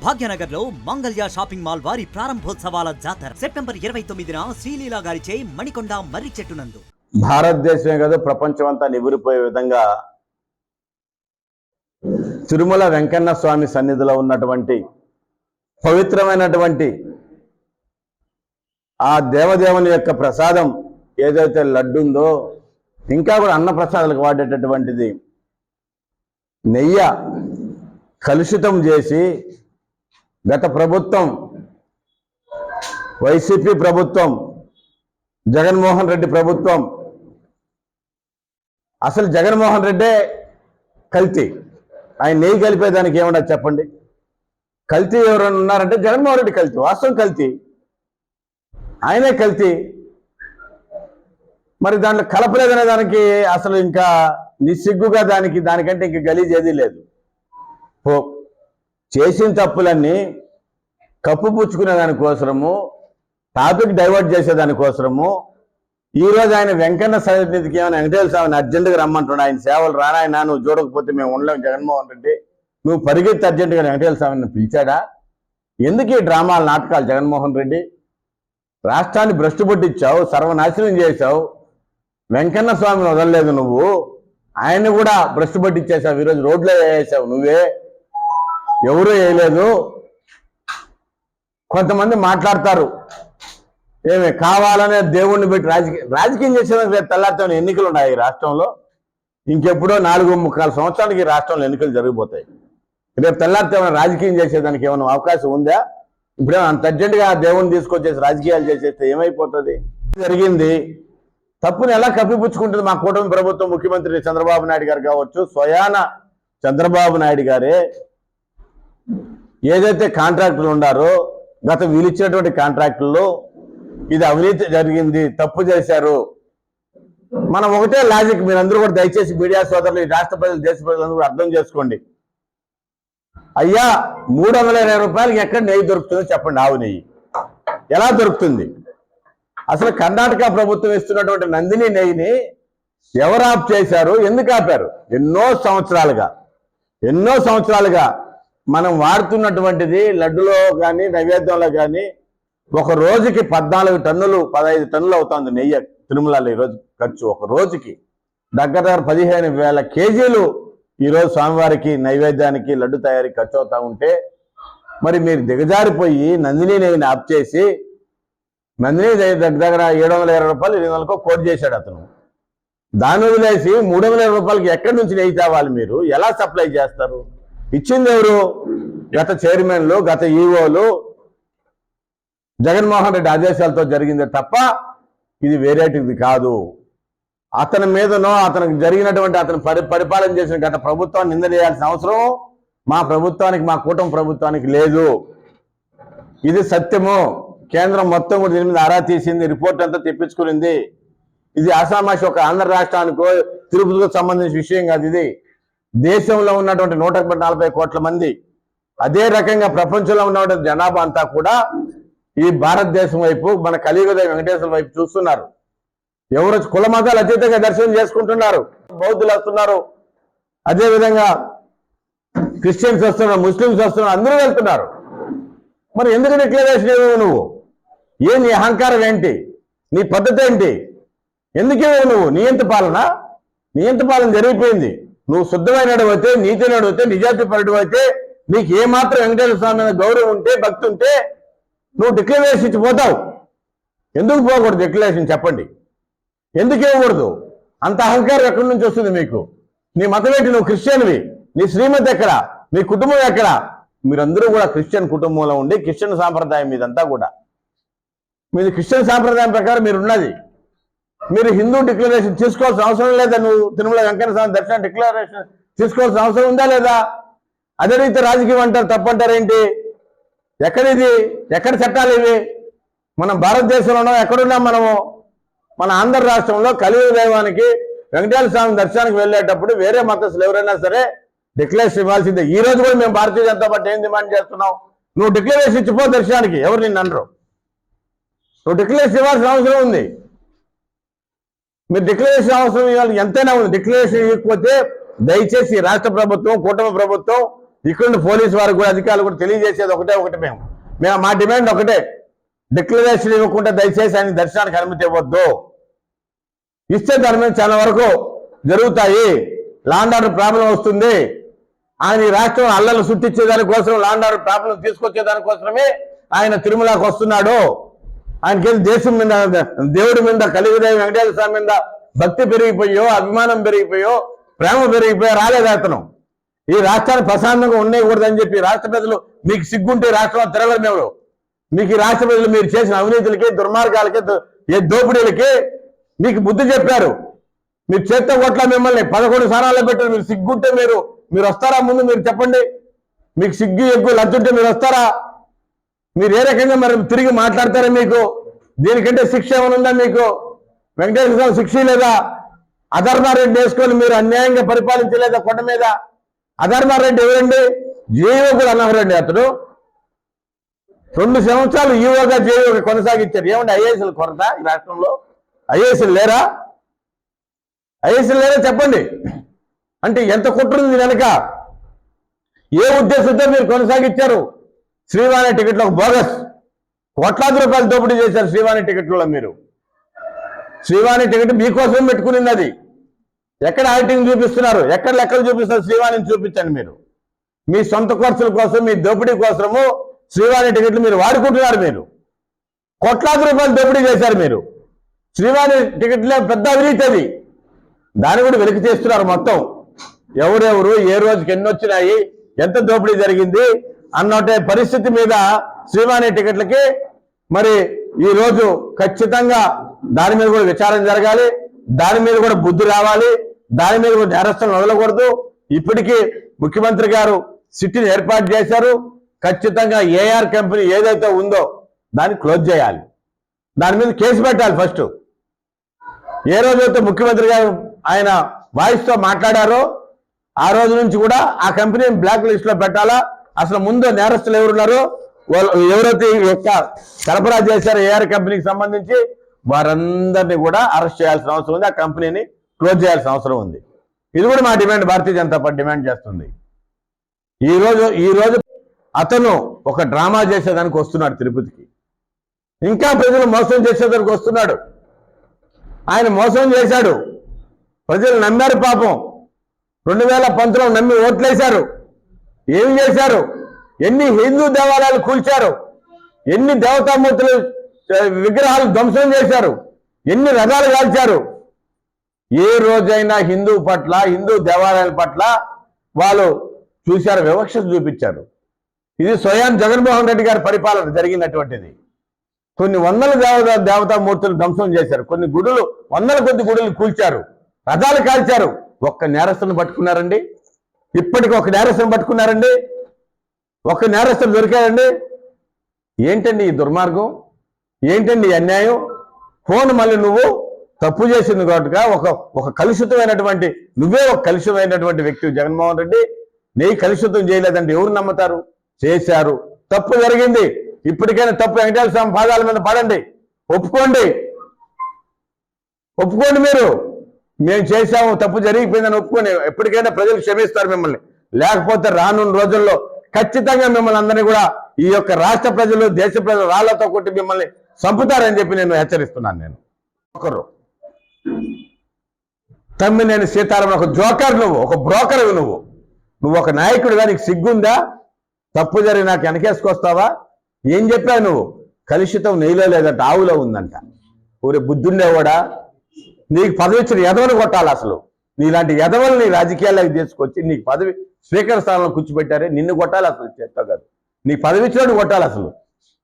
భాగ్యనగర్ లో Mangalya shopping mall వారి ప్రారంభోత్సవాల జాతర సెప్టెంబర్ 29న శ్రీలీలా గారిచే మణికొండ మర్రి చెట్టునందు. భారతదేశమే కాదు ప్రపంచమంతా నిబురిపోయే విధంగా తిరుమల వెంకన్న స్వామి సన్నిధిలో ఉన్నటువంటి పవిత్రమైనటువంటి ఆ దేవదేవుని యొక్క ప్రసాదం ఏదైతే లడ్డు ఉందో, ఇంకా కూడా అన్న ప్రసాదాలకు వాడేటటువంటిది నెయ్యి కలుషితం చేసి గత ప్రభుత్వం వైసీపీ ప్రభుత్వం జగన్మోహన్ రెడ్డి ప్రభుత్వం, అసలు జగన్మోహన్ రెడ్డే కల్తీ. ఆయన నెయ్యి కలిపేదానికి ఏమన్నా చెప్పండి. కల్తీ ఎవరైనా ఉన్నారంటే జగన్మోహన్ రెడ్డి కల్తీ, వాస్తవం కల్తీ, ఆయనే కల్తీ. మరి దాంట్లో కలపలేదనే దానికి అసలు ఇంకా నిస్సిగ్గుగా దానికంటే ఇంక గలీజ్ ఏదీ లేదు. చేసిన తప్పులన్నీ కప్పుపుచ్చుకునే దానికోసము, టాపిక్ డైవర్ట్ చేసేదానికోసము ఈరోజు ఆయన వెంకన్న సన్నిధికి ఏమైనా వెంకటేశ్వర స్వామిని అర్జెంటుగా రమ్మంటున్నాడు. ఆయన సేవలు రానాయన, నువ్వు చూడకపోతే మేము ఉండలేము. జగన్మోహన్ రెడ్డి నువ్వు పరిగెత్తి అర్జెంటుగా వెంకటేశ్వర స్వామిని పిలిచాడా? ఎందుకు ఈ డ్రామాలు, నాటకాలు? జగన్మోహన్ రెడ్డి రాష్ట్రాన్ని భ్రష్టు పట్టించావు, సర్వనాశనం చేశావు. వెంకన్న స్వామిని వదలలేదు నువ్వు, ఆయన్ని కూడా భ్రష్టు పట్టించేసావు. ఈరోజు రోడ్లో వేసావు నువ్వే, ఎవరూ వేయలేదు. కొంతమంది మాట్లాడతారు, ఏమి కావాలనే దేవుణ్ణి పెట్టి రాజకీయం చేసేదానికి రేపు తెల్లారితో ఎన్నికలు ఉన్నాయి ఈ రాష్ట్రంలో. ఇంకెప్పుడో 4.25 సంవత్సరాలకి ఈ రాష్ట్రంలో ఎన్నికలు జరిగిపోతాయి. రేపు తెల్లారితో రాజకీయం చేసేదానికి ఏమైనా అవకాశం ఉందా? ఇప్పుడే అంత అర్జెంటుగా దేవుణ్ణి తీసుకొచ్చేసి రాజకీయాలు చేసేస్తే ఏమైపోతుంది? జరిగింది తప్పుని ఎలా కప్పిపుచ్చుకుంటుంది మా కూటమి ప్రభుత్వం? ముఖ్యమంత్రి చంద్రబాబు నాయుడు గారు కావచ్చు, స్వయాన చంద్రబాబు నాయుడు గారే ఏదైతే కాంట్రాక్టులు ఉన్నారో, గత వీలిచ్చినటువంటి కాంట్రాక్టుల్లో ఇది అవినీతి జరిగింది, తప్పు చేశారు. మనం ఒకటే లాజిక్, మీరందరూ కూడా దయచేసి మీడియా సోదరులు, ఈ రాష్ట్ర ప్రజలు, దేశ ప్రజలందరూ కూడా అర్థం చేసుకోండి. అయ్యా 320 రూపాయలకి ఎక్కడ నెయ్యి దొరుకుతుందో చెప్పండి. ఆవు నెయ్యి ఎలా దొరుకుతుంది? అసలు కర్ణాటక ప్రభుత్వం ఇస్తున్నటువంటి నందిని నెయ్యిని ఎవరు ఆప్ చేశారు? ఎందుకు ఆపారు? ఎన్నో సంవత్సరాలుగా మనం వాడుతున్నటువంటిది లడ్డులో కానీ నైవేద్యంలో కానీ ఒక రోజుకి 14 టన్నులు 15 టన్నులు అవుతుంది నెయ్యి తిరుమలలో ఈరోజు ఖర్చు. ఒక రోజుకి దగ్గర 15,000 కేజీలు ఈరోజు స్వామివారికి నైవేద్యానికి లడ్డు తయారీ ఖర్చు అవుతా ఉంటే, మరి మీరు దిగజారిపోయి నందిని నెయ్యిని ఆప్ చేసి నందిని దగ్గర 720 రూపాయలు 800 కోట్ చేశాడు అతను. దాన్ని వదిలేసి 300 రూపాయలకి ఎక్కడి నుంచి నెయ్యి తేవాలి? మీరు ఎలా సప్లై చేస్తారు? ఇచ్చింది ఎవరు? గత చైర్మన్లు, గత ఈఓలు, జగన్మోహన్ రెడ్డి ఆదేశాలతో జరిగిందే తప్ప ఇది వేరేటిది కాదు. అతని మీదనో అతనికి జరిగినటువంటి అతను పరిపాలన చేసిన గత ప్రభుత్వాన్ని నిందలేయాల్సిన అవసరం మా ప్రభుత్వానికి, మా కూటమి ప్రభుత్వానికి లేదు. ఇది సత్యము. కేంద్రం మొత్తం కూడా దీని మీద ఆరా తీసింది, రిపోర్ట్ అంతా తెప్పించుకునింది. ఇది ఆసామాషి ఒక ఆంధ్ర రాష్ట్రానికో తిరుపతికి సంబంధించిన విషయం కాదు. ఇది దేశంలో ఉన్నటువంటి 140 కోట్ల మంది, అదే రకంగా ప్రపంచంలో ఉన్నటువంటి జనాభా అంతా కూడా ఈ భారతదేశం వైపు, మన కలియుగ వెంకటేశ్వర వైపు చూస్తున్నారు. ఎవరు కుల మతాలు అతీతంగా దర్శనం చేసుకుంటున్నారు. బౌద్ధులు వస్తున్నారు, అదేవిధంగా క్రిస్టియన్స్ వస్తున్నారు, ముస్లిమ్స్ వస్తున్నారు, అందరూ వెళ్తున్నారు. మరి ఎందుకు డిక్లరేషన్ ఇవ్వవు నువ్వు? నీ అహంకారం ఏంటి? నీ పద్ధతి ఏంటి? ఎందుకేమో నువ్వు? నియంత పాలన జరిగిపోయింది. నువ్వు శుద్ధమైనడు అయితే, నీతినడు అయితే, నిజాయితీపరుడు అయితే, నీకు ఏమాత్రం వెంకటేశ్వర స్వామి మీద గౌరవం ఉంటే, భక్తి ఉంటే నువ్వు డిక్లరేషన్ ఇచ్చి పోతావు. ఎందుకు పోకూడదు డిక్లరేషన్? చెప్పండి, ఎందుకు ఇవ్వకూడదు? అంత అహంకారం ఎక్కడి నుంచి వస్తుంది మీకు? నీ మతం ఏంటి? నువ్వు క్రిస్టియన్వి, నీ శ్రీమతి ఎక్కడ? నీ కుటుంబం ఎక్కడ? మీరందరూ కూడా క్రిస్టియన్ కుటుంబంలో ఉండి క్రిస్టియన్ సాంప్రదాయం మీదంతా కూడా, మీది క్రిస్టియన్ సాంప్రదాయం ప్రకారం మీరున్నది. మీరు హిందూ డిక్లరేషన్ తీసుకోవాల్సిన అవసరం లేదా? నువ్వు తిరుమల వెంకన్న స్వామి దర్శనం డిక్లరేషన్ తీసుకోవాల్సిన అవసరం ఉందా లేదా? అదే రీతి రాజకీయం అంటారు, తప్పంటారేంటి? ఎక్కడిది? ఎక్కడ చట్టాలు ఇవి? మనం భారతదేశంలోనో ఎక్కడున్నాం మనము? మన ఆంధ్ర రాష్ట్రంలో కలియుగ దైవానికి వెంకటేశ్వర స్వామి దర్శనానికి వెళ్ళేటప్పుడు వేరే మతస్థులు ఎవరైనా సరే డిక్లరేషన్ ఇవ్వాల్సిందే. ఈ రోజు కూడా మేము భారతీయ జనతా పార్టీ ఏం డిమాండ్ చేస్తున్నాం? నువ్వు డిక్లరేషన్ ఇచ్చిపో దర్శనానికి. ఎవరు నిన్ను అనరు? నువ్వు డిక్లరేషన్ ఇవ్వాల్సిన అవసరం ఉంది. మీరు డిక్లరేషన్ అవసరం ఇవ్వాలి, ఎంతైనా ఉంది. డిక్లరేషన్ ఇవ్వకపోతే దయచేసి రాష్ట్ర ప్రభుత్వం, కూటమి ప్రభుత్వం ఇక్కడ పోలీసు వారికి కూడా అధికారులు కూడా తెలియజేసేది ఒకటే మేము మా డిమాండ్ ఒకటే, డిక్లరేషన్ ఇవ్వకుండా దయచేసి ఆయన దర్శనానికి అనుమతి ఇవ్వద్దు. ఇస్తే దాని మీద చాలా వరకు జరుగుతాయి, లాండ్ ఆర్డర్ ప్రాబ్లం వస్తుంది. ఆయన ఈ రాష్ట్రం అల్లలు సృష్టించే దానికోసం, లాండ్ ఆర్డర్ ప్రాబ్లం తీసుకొచ్చే దానికోసమే ఆయన తిరుమలకు వస్తున్నాడు. ఆయనకేం దేశం మీద, దేవుడి మీద, కలియుగదేవి వెంకటేశ్వర స్వామి మీద భక్తి పెరిగిపోయో, అభిమానం పెరిగిపోయో, ప్రేమ పెరిగిపోయో రాలేదు అతను. ఈ రాష్ట్రాన్ని ప్రశాంతంగా ఉండకూడదని చెప్పి రాష్ట్ర ప్రజలు, మీకు సిగ్గుంటే రాష్ట్రంలో తిరగడం ఎవరు? మీకు ఈ రాష్ట్ర ప్రజలు మీరు చేసిన అవినీతులకి, దుర్మార్గాలకి, దోపిడీలకి మీకు బుద్ధి చెప్పారు. మీరు చేత్తో కొట్ల మిమ్మల్ని 11 స్థానాల్లో పెట్టారు. మీరు సిగ్గుంటే మీరు వస్తారా? ముందు మీరు చెప్పండి. మీకు సిగ్గు ఎక్కువ లజ్జుంటే మీరు వస్తారా? మీరు ఏ రకంగా మరి తిరిగి మాట్లాడతారా? మీకు దీనికంటే శిక్ష ఏమైనా ఉందా? మీకు వెంకటేశ్వర స్వామి శిక్ష లేదా? అధర్మారెడ్డి వేసుకొని మీరు అన్యాయంగా పరిపాలించలేదా కొండ మీద? అధర్మారెడ్డి ఎవరండి? జేఈఓ కూడా అన్నవరండి. అతడు 2 సంవత్సరాలు ఈఓగా జేఈఓగా కొనసాగించారు. ఏమంటే ఐఏఎస్లు కొరత ఈ రాష్ట్రంలో? ఐఏఎస్లు లేరా? ఐఏఎస్లు లేరా చెప్పండి. అంటే ఎంత కుట్రుంది వెనక? ఏ ఉద్దేశంతో మీరు కొనసాగించారు? శ్రీవాణి టికెట్లో బోగస్ కోట్లాది రూపాయలు దోపిడీ చేశారు శ్రీవాణి టికెట్లలో. మీరు శ్రీవాణి టికెట్ మీకోసం పెట్టుకునింది. అది ఎక్కడ ఆడిటింగ్ చూపిస్తున్నారు? ఎక్కడ లెక్కలు చూపిస్తున్నారు? శ్రీవాణిని చూపించండి. మీరు మీ సొంత ఖర్చుల కోసం, మీ దోపిడీ కోసము శ్రీవాణి టికెట్లు మీరు వాడుకుంటున్నారు. మీరు కోట్లాది రూపాయలు దోపిడీ చేశారు. మీరు శ్రీవాణి టికెట్లే పెద్ద అవినీతి. అది దాన్ని కూడా వెలికి చేస్తున్నారు. మొత్తం ఎవరెవరు ఏ రోజుకి ఎన్ని వచ్చినాయి, ఎంత దోపిడీ జరిగింది అన్నట్టే పరిస్థితి మీద శ్రీవాణి టికెట్లకి మరి ఈ రోజు ఖచ్చితంగా దాని మీద కూడా విచారణ జరగాలి. దాని మీద కూడా బుద్ధి రావాలి. దాని మీద కూడా నేరస్తులను వదలకూడదు. ఇప్పటికీ ముఖ్యమంత్రి గారు సిట్టిని ఏర్పాటు చేశారు. ఖచ్చితంగా ఏఆర్ కంపెనీ ఏదైతే ఉందో దాన్ని క్లోజ్ చేయాలి. దాని మీద కేసు పెట్టాలి. ఫస్ట్ ఏ రోజైతే ముఖ్యమంత్రి గారు ఆయన వాయిస్తో మాట్లాడారో ఆ రోజు నుంచి కూడా ఆ కంపెనీని బ్లాక్ లిస్ట్ లో పెట్టాలా. అసలు ముందు నేరస్తులు ఎవరున్నారో, ఎవరైతే సరఫరా చేశారో ఏఆర్ కంపెనీకి సంబంధించి వారందరినీ కూడా అరెస్ట్ చేయాల్సిన అవసరం ఉంది. ఆ కంపెనీని క్లోజ్ చేయాల్సిన అవసరం ఉంది. ఇది కూడా మా demand, Bharatiya Janata party demand చేస్తుంది. ఈ రోజు అతను ఒక డ్రామా చేసేదానికి వస్తున్నాడు తిరుపతికి. ఇంకా ప్రజలు మోసం చేసేదానికి వస్తున్నాడు. ఆయన మోసం చేశాడు. ప్రజలు నమ్మారు. పాపం 2019లో నమ్మి ఓట్లేశారు. ఏమి చేశారు? ఎన్ని హిందూ దేవాలయాలు కూల్చారు, ఎన్ని దేవతామూర్తులు విగ్రహాలు ధ్వంసం చేశారు, ఎన్ని రథాలు కాల్చారు. ఏ రోజైనా హిందూ పట్ల, హిందూ దేవాలయాల పట్ల వాళ్ళు చూశారు, వివక్ష చూపించారు. ఇది స్వయం జగన్మోహన్ రెడ్డి గారి పరిపాలన జరిగినటువంటిది. కొన్ని వందల దేవతామూర్తులు ధ్వంసం చేశారు. కొన్ని గుడులు, వందల కొద్ది గుడులు కూల్చారు, రథాలు కాల్చారు. ఒక్క నేరస్తులను పట్టుకున్నారండి? ఇప్పటికి ఒక నేరస్తులను పట్టుకున్నారండి? ఒక్క నేరస్తులు దొరికారండి? ఏంటండి ఈ దుర్మార్గం? ఏంటండి ఈ అన్యాయం? ఫోన్ మళ్ళీ నువ్వు తప్పు చేసింది కాబట్టి ఒక కలుషితమైనటువంటి, నువ్వే ఒక కలుషితమైనటువంటి వ్యక్తి జగన్మోహన్ రెడ్డి. నీ కలుషితం చేయలేదంటే ఎవరు నమ్ముతారు? చేశారు, తప్పు జరిగింది. ఇప్పటికైనా తప్పు వెంకటేశ్వర స్వామి పాదాల మీద పడండి, ఒప్పుకోండి. మీరు మేము చేశాము, తప్పు జరిగిపోయిందని ఒప్పుకొని ఎప్పటికైనా ప్రజలు క్షమిస్తారు మిమ్మల్ని. లేకపోతే రానున్న రోజుల్లో ఖచ్చితంగా మిమ్మల్ని అందరినీ కూడా ఈ యొక్క రాష్ట్ర ప్రజలు, దేశ ప్రజలు రాళ్లతో కొట్టి మిమ్మల్ని చంపుతారని చెప్పి నేను హెచ్చరిస్తున్నాను. నేను ఒకరు తమ్మినేని సీతారామన్ ఒక జోకర్, నువ్వు ఒక బ్రోకర్, నువ్వు ఒక నాయకుడిగా నీకు సిగ్గుందా? తప్పు జరిగి నాకు వెనకేసుకొస్తావా? ఏం చెప్పావు నువ్వు? కలుషితం నెయ్యిలో లేదంట, ఆవులో ఉందంట. ఊరే బుద్ధుండేవాడా? నీకు పదవి ఇచ్చిన ఎదవని కొట్టాలి. అసలు నీలాంటి ఎదవల్ని రాజకీయాల్లోకి తీసుకొచ్చి నీకు పదవి స్పీకర్ స్థానంలో కూర్చోబెట్టారే, నిన్ను కొట్టాలి. అసలు చేస్తా కాదు, నీకు పదవి ఇచ్చినట్టు కొట్టాలి. అసలు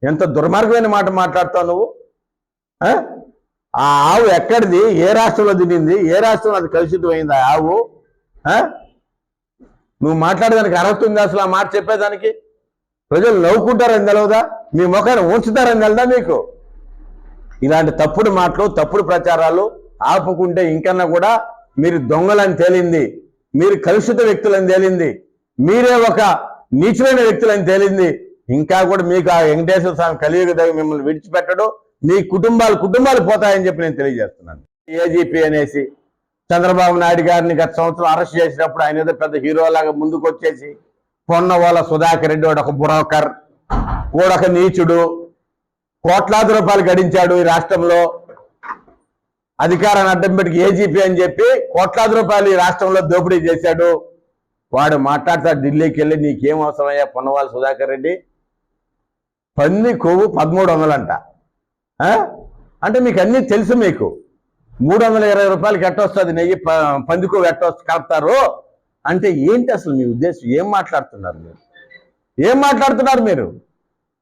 ఎంత దుర్మార్గమైన మాట మాట్లాడుతావు నువ్వు. ఆ ఆవు ఎక్కడిది? ఏ రాష్ట్రంలో తినింది? ఏ రాష్ట్రంలో అది కలుషితం అయింది ఆ ఆవు? నువ్వు మాట్లాడేదానికి అర్హత ఉంది అసలు? ఆ మాట చెప్పేదానికి ప్రజలు నవ్వుకుంటారని తెలవదా? మీ ముఖాన్ని ఉంచుతారని తెలదా మీకు? ఇలాంటి తప్పుడు మాటలు, తప్పుడు ప్రచారాలు ఆపుకుంటే ఇంకన్నా కూడా మీరు దొంగలని తేలింది, మీరు కలుషిత వ్యక్తులని తేలింది, మీరే ఒక నీచమైన వ్యక్తులని తేలింది. ఇంకా కూడా మీకు ఆ వెంకటేశ్వర స్వామి కలియుగ దైవం మిమ్మల్ని విడిచిపెట్టడు. మీ కుటుంబాలు పోతాయని చెప్పి నేను తెలియజేస్తున్నాను. ఏజీపీ అనేసి చంద్రబాబు నాయుడు గారిని గత సంవత్సరం అరెస్ట్ చేసినప్పుడు ఆయన ఏదో పెద్ద హీరోలాగా ముందుకు వచ్చేసి పొన్నవాళ్ళ సుధాకర్ రెడ్డి వాడు ఒక బ్రోకర్, వాడొక నీచుడు, కోట్లాది రూపాయలు గడించాడు ఈ రాష్ట్రంలో. అధికారాన్ని అడ్డం పెట్టి ఏజీపీ అని చెప్పి కోట్లాది రూపాయలు ఈ రాష్ట్రంలో దోపిడీ చేశాడు. వాడు మాట్లాడతాడు ఢిల్లీకి వెళ్ళి, నీకేం అవసరమయ్యా పొన్నవాళ్ళ సుధాకర్ రెడ్డి, పంది కొవ్వు 1300 అంట. అంటే మీకు అన్నీ తెలుసు. మీకు 320 రూపాయలకి ఎట్టొస్తుంది నెయ్యి, పంది కొవ్వు కలుపుతారు అంటే ఏంటి అసలు మీ ఉద్దేశం? ఏం మాట్లాడుతున్నారు మీరు? ఏం మాట్లాడుతున్నారు మీరు?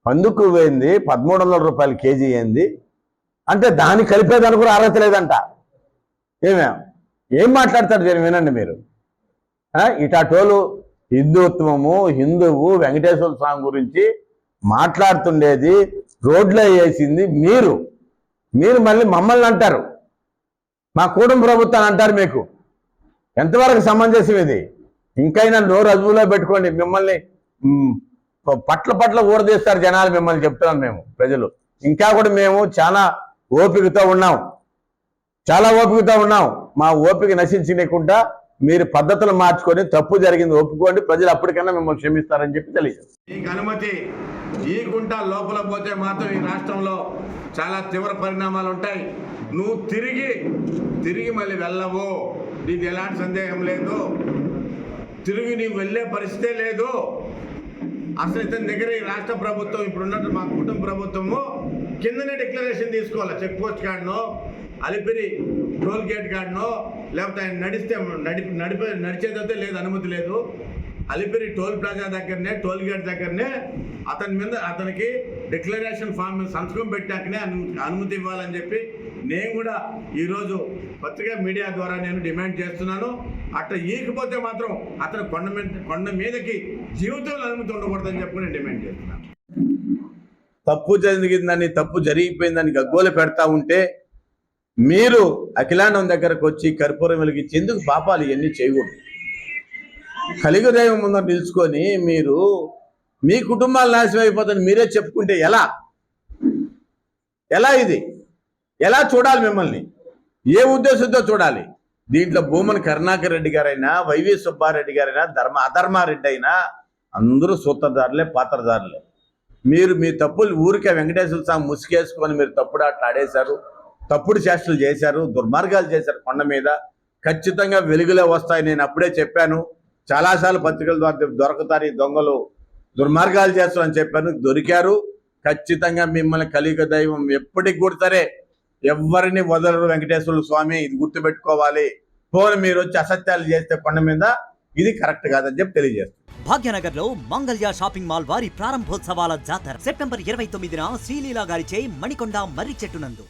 పంది కొవ్వు ఏంది, 1300 రూపాయలు కేజీ ఏంది అంటే దాన్ని కలిపేదానికి కూడా అర్హత లేదంట. ఏం మాట్లాడతారు జరి వినండి మీరు. ఇటాటోలు హిందుత్వము, హిందువు, వెంకటేశ్వర స్వామి గురించి మాట్లాడుతుండేది, రోడ్లో వేసింది మీరు. మళ్ళీ మమ్మల్ని అంటారు, మా కూటమి ప్రభుత్వాన్ని అంటారు. మీకు ఎంతవరకు సమంజసం ఇది? ఇంకైనా నోరు అదుపులో పెట్టుకోండి. మిమ్మల్ని పట్ల ఊరదీస్తారు జనాలు మిమ్మల్ని, చెప్తున్నాం మేము ప్రజలు. ఇంకా కూడా మేము చాలా ఓపికతో ఉన్నాం, మా ఓపిక నశించకుండా మీరు పద్ధతులు మార్చుకొని తప్పు జరిగింది ఒప్పుకోండి, ప్రజలు అప్పటికన్నా మిమ్మల్ని క్షమిస్తారని చెప్పి తెలియదు. నీకు అనుమతి ఈకుంటా లోపల పోతే మాత్రం ఈ రాష్ట్రంలో చాలా తీవ్ర పరిణామాలు ఉంటాయి. నువ్వు తిరిగి మళ్ళీ వెళ్ళవు, నీకు ఎలాంటి సందేహం లేదు. తిరిగి నీవు వెళ్ళే పరిస్థితే లేదు. అసలు ఇతని దగ్గర ఈ రాష్ట్ర ప్రభుత్వం ఇప్పుడున్నట్టు మా కుటుంబ ప్రభుత్వము కిందనే డిక్లరేషన్ తీసుకోవాలి. చెక్ పోస్ట్ కాడనో, అలిపిరి టోల్ గేట్ కాడనో, లేకపోతే ఆయన నడిచేదైతే లేదు, అనుమతి లేదు. అలిపిరి టోల్ ప్లాజా దగ్గరనే, టోల్ గేట్ దగ్గరనే అతనికి డిక్లరేషన్ ఫామ్ మీద సంతకం పెట్టాకనే అనుమతి ఇవ్వాలని చెప్పి నేను కూడా ఈరోజు పత్రికా మీడియా ద్వారా నేను డిమాండ్ చేస్తున్నాను. అట్లా ఈకపోతే మాత్రం అతను కొండ మీదకి జీవితంలో అనుమతి ఉండకూడదని చెప్పి నేను డిమాండ్ చేస్తున్నాను. తప్పు జరిగిందని, తప్పు జరిగిపోయిందని గగ్గోలు పెడతా ఉంటే మీరు అఖిలాండం దగ్గరకు వచ్చి కర్పూరం వెలిగించి ఎందుకు పాపాలు ఇవన్నీ చేయకూడదు? కలిగి దైవం ముందర నిలుచుకొని మీరు మీ కుటుంబాలు నాశనం అయిపోతుంది మీరే చెప్పుకుంటే ఎలా ఇది? ఎలా చూడాలి మిమ్మల్ని? ఏ ఉద్దేశంతో చూడాలి? దీంట్లో భూమన్ కరుణాకర్ రెడ్డి గారైనా, వైవి సుబ్బారెడ్డి గారైనా, అధర్మారెడ్డి అయినా అందరూ సూత్రధారులే, పాత్రధారులే. మీరు మీ తప్పులు ఊరికే వెంకటేశ్వర స్వామి ముసుగేసుకొని మీరు తప్పుడు అట్లా ఆడేశారు, తప్పుడు చేష్టలు చేశారు, దుర్మార్గాలు చేశారు. కొండ మీద ఖచ్చితంగా వెలుగులే వస్తాయి. నేను అప్పుడే చెప్పాను, చాలాసార్లు పత్రికల ద్వారా దొరకతారు ఈ దొంగలు, దుర్మార్గాలు చేస్తారని చెప్పాను, దొరికారు. ఖచ్చితంగా మిమ్మల్ని కలియుగ దైవం ఎప్పటికి కూడా సరే ఎవరిని వదలరు వెంకటేశ్వర స్వామి, ఇది గుర్తుపెట్టుకోవాలి. పోనీ మీరు వచ్చి అసత్యాలు చేస్తే కొండ మీద ఇది కరెక్ట్ కాదని చెప్పి తెలియజేస్తారు. భాగ్యనగర్ లో మంగళ్య షాపింగ్ మాల్ వారి ప్రారంభోత్సవాల జాతర సెప్టెంబర్ 29న శ్రీలీలా గారిచే మణికొండ మర్రి చెట్టునందు.